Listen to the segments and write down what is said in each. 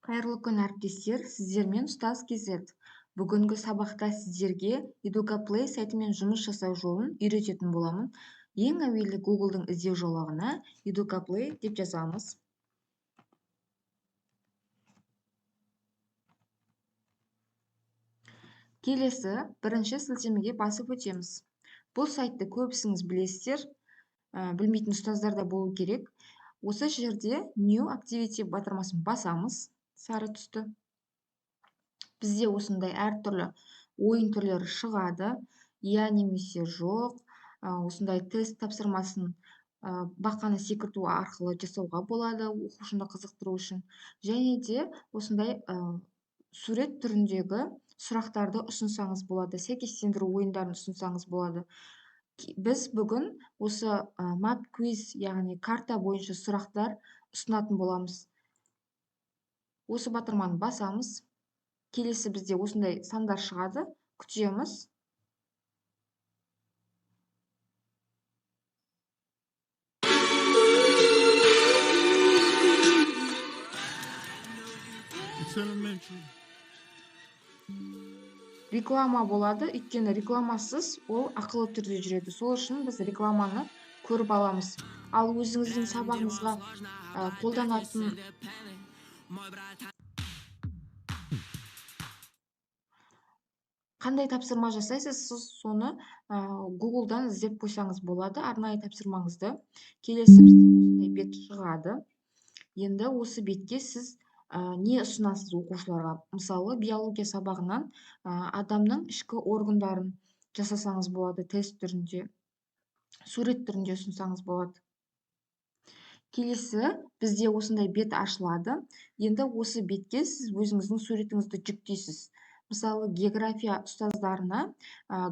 Қайырлы күн, әріптестер. Сіздермен ұстаз KZ. Бүгінгі сабақта сіздерге EducaPlay сайтымен жұмыс жасау жолын үйрететін боламын. Ең әуелі Google'дың іздеу жолағына EducaPlay деп жазамыз. Келесі бірінші сілтемеге басып өтеміз. Бұл сайтты көбісіңіз білесіздер, білмейтін ұстаздар да болу керек. Осы жерде New Activity батырмасын басамыз, сары түсті. Бізде осындай әртүрлі ойын түрлері шығады. Я немесе жоқ. Осындай тест тапсырмасын бақаны секірту арқылы жасауға болады, оқушыны қызықтыру үшін. Және де осындай сурет түріндегі сұрақтарды ұсынсаңыз болады, сәйкестендіру ойындарын ұсынсаңыз болады. Біз бүгін осы map quiz, яғни карта бойынша сұрақтар ұсынатын боламыз. Осы батырманы басамыз. Келесі бізде осындай сандар шығады, күтеміз. Реклама болады, өйткені рекламасыз ол ақылы түрде жүреді. Сол үшін біз рекламаны көріп аламыз. Ал өзіңіздің сабағыңызға қолданатын қандай тапсырма жасайсыз, сіз соны Google'дан іздеп қойсаңыз болады, арнайы тапсырмаңызды. Келесі бізде осындай бет шығады. Енді осы бетке сіз не ұсынасыз оқушыларға? Мысалы, биология сабағынан адамның ішкі органдарын жасасаңыз болады, тест түрінде, сурет түрінде ұсынсаңыз болады. Келесі бізде осындай бет ашылады. Енді осы бетке сіз өзіңіздің суретіңізді жүктейсіз. Мысалы, география ұстаздарына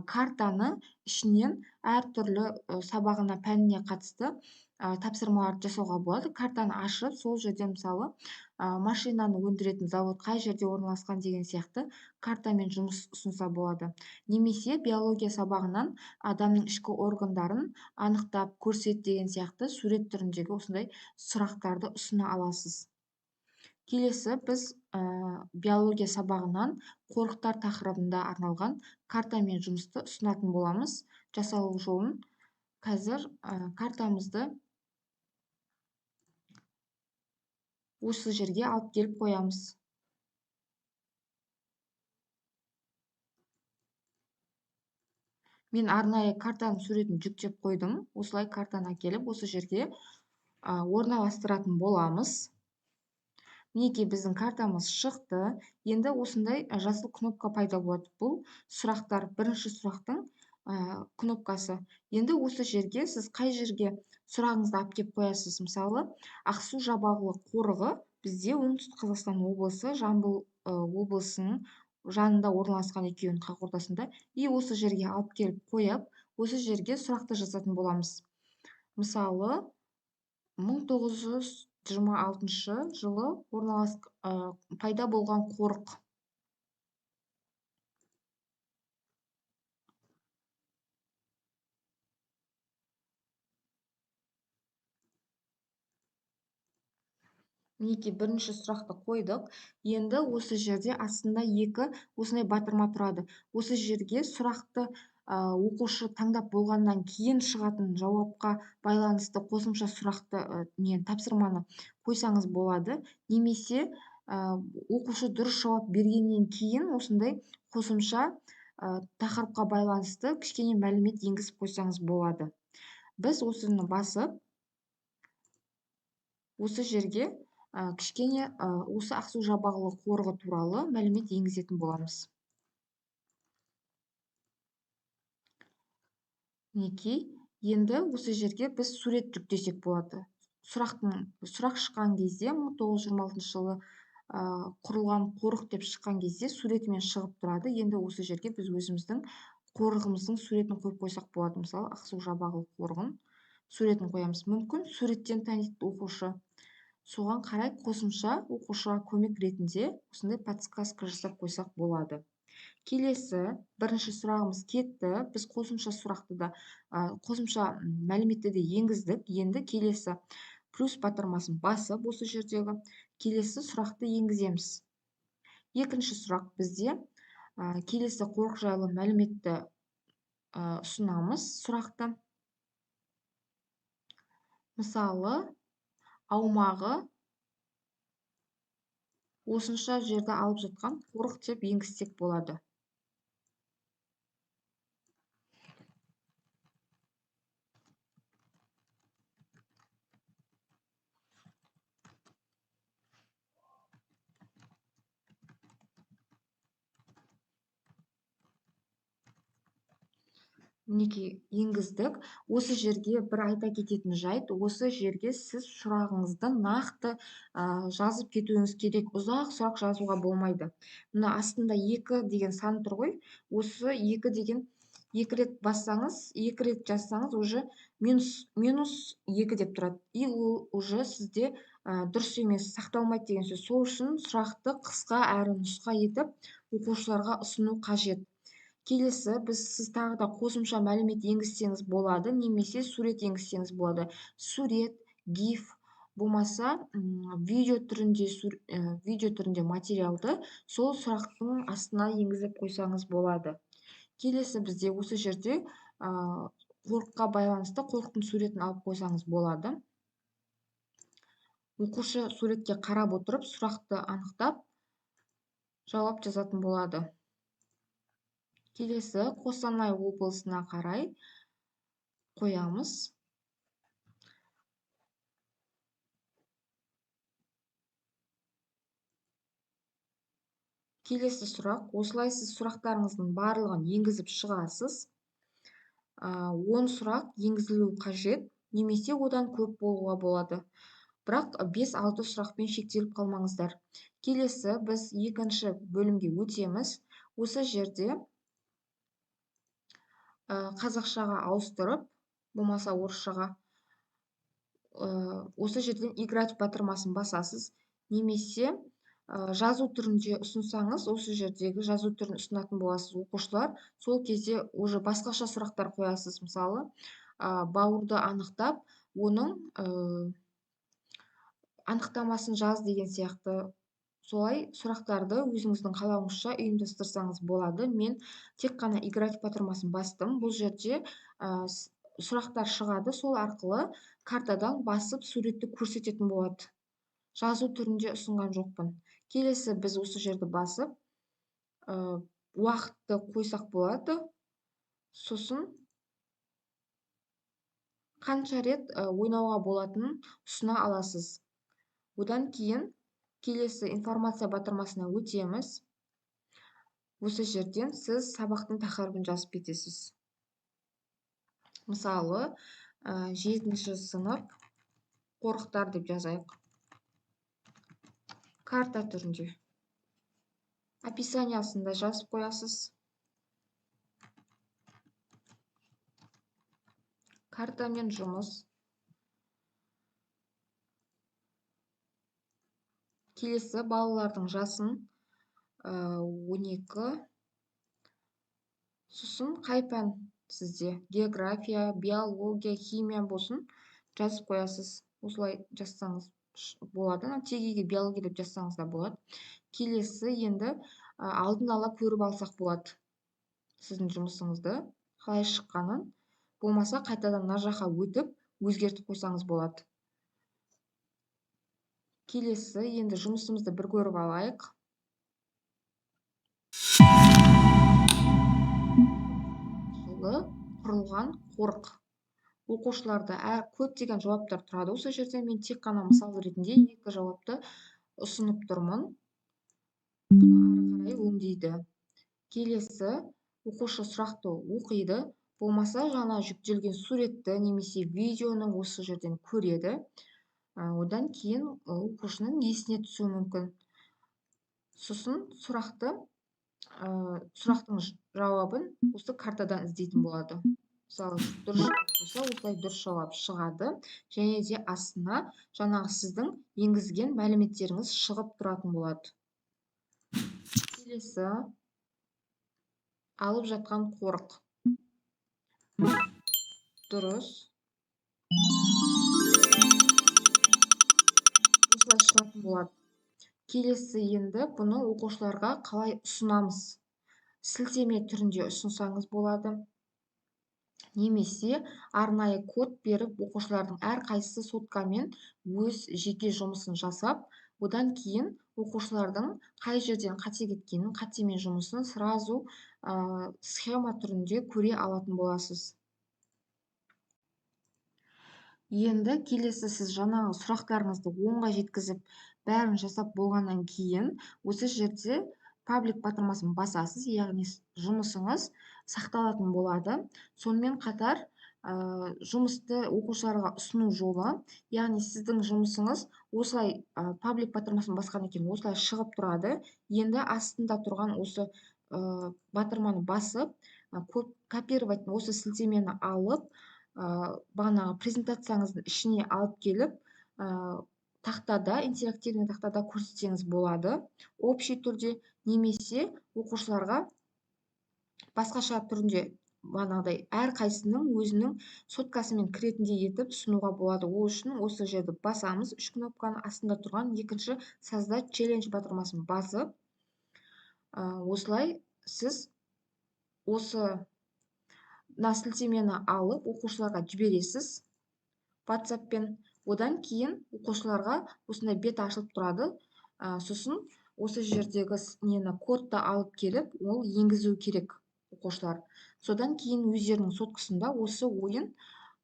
картаны ішінен әртүрлі сабағына, пәніне қатысты тапсырмаларды жасауға болады. Картаны ашып, сол жерде мысалы машинаны өндіретін завод қай жерде орналасқан деген сияқты картамен жұмыс ұсынса болады. Немесе биология сабағынан адамның ішкі органдарын анықтап көрсет деген сияқты сурет түріндегі осындай сұрақтарды ұсына аласыз. Келесі біз биология сабағынан қорықтар тақырыбында арналған картамен жұмысты ұсынатын боламыз. Жасалу жолын қазір картамызды осы жерге алып келіп қоямыз. Мен арнайы картаның суретін жүктеп қойдым. Осылай картаны әкеліп осы жерге орналастыратын боламыз. Мінекей біздің картамыз шықты. Енді осындай жасыл кнопка пайда болады. Бұл сұрақтар, бірінші сұрақтың кнопкасы. Енді осы жерге сіз қай жерге сұрағыңызды алып келіп қоясыз. Мысалы, Ақсу-Жабағылы қорығы бізде оңтүстік Қазақстан облысы, Жамбыл облысының жанында орналасқан екеуінің қақ ортасында. И осы жерге алып келіп қойып, осы жерге сұрақты жазатын боламыз. Мысалы, 1926 жылы пайда болған қорық. Мінекей бірінші сұрақты қойдық. Енді осы жерде астында екі осындай батырма тұрады. Осы жерге сұрақты оқушы таңдап болғаннан кейін шығатын жауапқа байланысты қосымша сұрақты тапсырманы қойсаңыз болады. Немесе оқушы дұрыс жауап бергеннен кейін осындай қосымша тақырыпқа байланысты кішкене мәлімет енгізіп қойсаңыз болады. Біз осыны басып, осы жерге кішкене осы Ақсу-Жабағылы қорығы туралы мәлімет енгізетін боламыз. Мінекей, енді осы жерге біз сурет жүктесек болады. Сұрақ шыққан кезде 1926 жылы құрылған қорық деп шыққан кезде суретімен шығып тұрады. Енді осы жерге біз өзіміздің қорығымыздың суретін қойып қойсақ болады. Мысалы, Ақсу-Жабағылы қорығын суретін қоямыз. Мүмкін суреттен таниды оқушы. Соған қарай қосымша оқушыға көмек ретінде осындай подсказка жасап қойсақ болады. Келесі бірінші сұрағымыз кетті. Біз қосымша сұрақты да, қосымша мәліметті де енгіздік. Енді келесі плюс батырмасын басып осы жердегі. келесі сұрақты енгіземіз. Екінші сұрақ бізде келесі қорық жайлы мәліметті ұсынамыз сұрақты. Мысалы, аумағы осынша жерді алып жатқан қорық деп енгізсек болады. Мінекей енгіздік. Осы жерге бір айта кететін жайт, осы жерге сіз сұрағыңызды нақты жазып кетуіңіз керек. Ұзақ сұрақ жазуға болмайды. Мына астында 2 деген сан тұр ғой. Осы 2 деген 2 рет бассаңыз, 2 рет жазсаңыз, уже минус 2 деп тұрады. И ол уже сізде дұрыс емес, сақталмайды деген сөз. Сол үшін сұрақты қысқа әрі нұсқа етіп оқушыларға ұсыну қажет. Келесі, сіз тағы да қосымша мәлімет енгізсеңіз болады, немесе сурет енгізсеңіз болады. Сурет, GIF болмаса видео түрінде материалды сол сұрақтың астына енгізіп қойсаңыз болады. Келесі, бізде осы жерде қорыққа байланысты қорықтың суретін алып қойсаңыз болады. Оқушы суретке қарап отырып, сұрақты анықтап, жауап жазатын болады. Келесі, Қостанай облысына қарай қоямыз. Келесі сұрақ, осылай сіз сұрақтарыңыздың барлығын енгізіп шығасыз. 10 сұрақ енгізілу қажет, немесе одан көп болуға болады. Бірақ 5-6 сұрақпен шектеліп қалмаңыздар. Келесі, біз екінші бөлімге өтеміз. Осы жерде қазақшаға ауыстырып, болмаса орысшаға, осы жерден играть батырмасын басасыз. Немесе жазу түрінде ұсынсаңыз, осы жердегі жазу түрін ұсынатын боласыз оқушылар. Сол кезде уже басқаша сұрақтар қоясыз. Мысалы, бауырды анықтап, оның анықтамасын жаз деген сияқты. Солай сұрақтарды өзіңіздің қалауыңызша ұйымдастырсаңыз болады. Мен тек қана играть батырмасын бастым. Бұл жерде сұрақтар шығады, сол арқылы картадан басып суретті көрсететін болады. Жазу түрінде ұсынған жоқпын. Келесі, біз осы жерді басып, уақытты қойсақ болады. Сосын қанша рет ойнауға болатынын ұсына аласыз. Одан кейін келесі информация батырмасына өтеміз. Осы жерден сіз сабақтың тақырыбын жазып кетесіз. Мысалы, 7-ші сынып қорықтар деп жазайық. Карта түрінде. Описаниясында жазып қоясыз. Картамен жұмыс. Келесі, балалардың жасын 12. Сосын қай пән сізде? География, биология, химия болсын, жазып қоясыз. Осылай жазсаңыз болады. Тегеге биология деп жазсаңыз да болады. Келесі, енді алдын ала көріп алсақ болады сіздің жұмысыңызды, қалай шыққанын. Болмаса қайтадан мына жаққа өтіп, өзгертіп қойсаңыз болады. Келесі, енді жұмысымызды бір көріп алайық. Жылы құрылған қорық. Оқушыларда көптеген жауаптар тұрады. Осы жерде мен тек қана мысал ретінде 2 жауапты ұсынып тұрмын. Бұны ары қарай өңдейді. Келесі, оқушы сұрақты оқиды. Болмаса жаңа жүктелген суретті немесе видеоны осы жерден көреді. Одан кейін оқушының есіне түсуі мүмкін. Сосын сұрақтың жауабын осы картадан іздейтін болады. Мысалы, дұрыс жауап болса, осылай дұрыс жауап шығады. Және де астына жаңағы сіздің енгізген мәліметтеріңіз шығып тұратын болады. Келесі, алып жатқан қорық. Дұрыс. Осылай шығатын болады. келесі енді бұны оқушыларға қалай ұсынамыз? Сілтеме түрінде ұсынсаңыз болады. Немесе арнайы код беріп, оқушылардың әрқайсысы соткамен өз жеке жұмысын жасап, одан кейін оқушылардың қай жерден қате кеткенін, қатемен жұмысын сразу схема түрінде көре алатын боласыз. Енді келесі сіз жаңағы сұрақтарыңызды оңға жеткізіп, бәрін жасап болғаннан кейін, осы жерде паблик батырмасын басасыз, яғни жұмысыңыз сақталатын болады. Сонымен қатар жұмысты оқушыларға ұсыну жолы, яғни сіздің жұмысыңыз осылай паблик батырмасын басқаннан кейін осылай шығып тұрады. Енді астында тұрған осы батырманы басып, копировать осы сілтемені алып, бағанағы презентацияңыздың ішіне алып келіп, тақтада, интерактивный тақтада көрсетсеңіз болады, общий түрде, немесе оқушыларға басқаша түрінде бағанағыдай әрқайсының өзінің соткасымен кіретіндей етіп ұсынуға болады. Ол үшін осы жерді басамыз, 3 кнопканы астында тұрған екінші создать челлендж батырмасын басып, осылай сіз осы сілтемені алып оқушыларға жібересіз WhatsApp-пен. Одан кейін оқушыларға осындай бет ашылып тұрады. Сосын осы жердегі кодты алып келіп, ол енгізу керек оқушылар. Содан кейін өздерінің соткасында осы ойын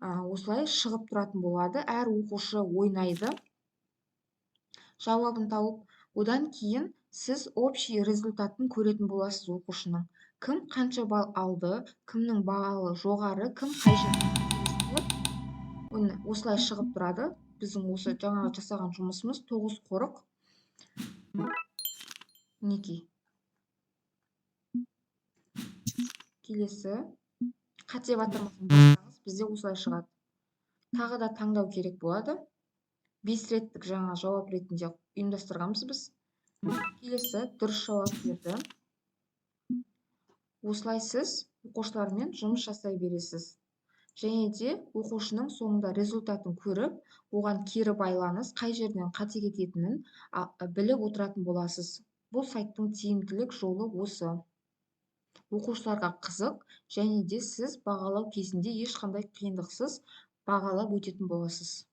осылай шығып тұратын болады. Әр оқушы ойнайды, жауабын тауып. Одан кейін сіз общий результатын көретін боласыз оқушының. Кім қанша балл алды, кімнің бағалы жоғары, кім қай жерде осылай шығып тұрады. Біздің осы жаңағы жасаған жұмысымыз 9 қорық. Мінекей. Келесі қате батырмасын бассаңыз, бізде осылай шығады. Тағы да таңдау керек болады. 5 реттік жаңа жауап ретінде ұйымдастырғанбыз біз. Келесі дұрыс жауап берді. Осылай сіз оқушылармен жұмыс жасай бересіз. Және де оқушының соңында результатын көріп, оған кері байланыс, қай жерден қате кететінін біліп отыратын боласыз. Бұл сайттың тиімділік жолы осы. Оқушыларға қызық, және де сіз бағалау кезінде ешқандай қиындықсыз бағалап өтетін боласыз.